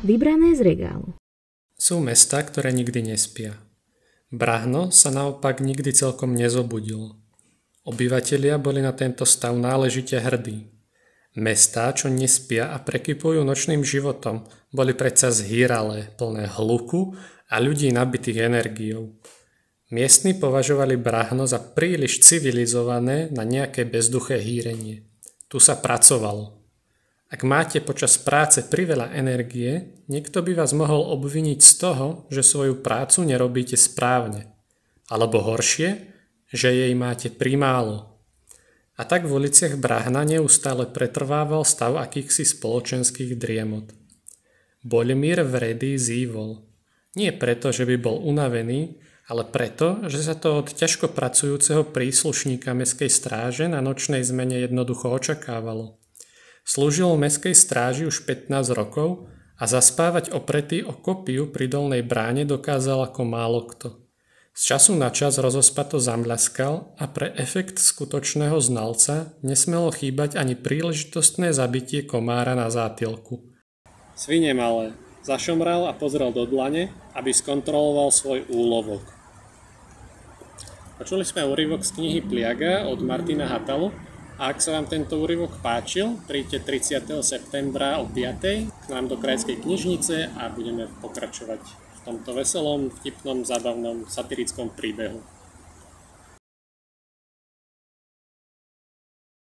Vybrané z regálu. Sú mestá, ktoré nikdy nespia. Brahno sa naopak nikdy celkom nezobudilo. Obyvatelia boli na tento stav náležite hrdí. Mestá, čo nespia a prekypujú nočným životom, boli predsa zhýralé, plné hluku a ľudí nabitých energiou. Miestni považovali Brahno za príliš civilizované na nejaké bezduché hýrenie. Tu sa pracovalo. Ak máte počas práce priveľa energie, niekto by vás mohol obviniť z toho, že svoju prácu nerobíte správne. Alebo horšie, že jej máte primálo. A tak v uliciach Brahna neustále pretrvával stav akýchsi spoločenských driemot. Bolimír vredý zývol. Nie preto, že by bol unavený, ale preto, že sa to od ťažko pracujúceho príslušníka mestskej stráže na nočnej zmene jednoducho očakávalo. Slúžil v mestskej stráži už 15 rokov a zaspávať opretý o kopiu pri dolnej bráne dokázal ako málo kto. Z času na čas rozospato zamľaskal a pre efekt skutočného znalca nesmelo chýbať ani príležitostné zabitie komára na zátilku. Svine malé, zašomral a pozrel do dlane, aby skontroloval svoj úlovok. Počuli sme úryvok z knihy Pliaga od Martina Hatalu a ak sa vám tento úryvok páčil, príďte 30. septembra o 5. k nám do Krajskej knižnice a budeme pokračovať v tomto veselom, vtipnom, zábavnom, satirickom príbehu.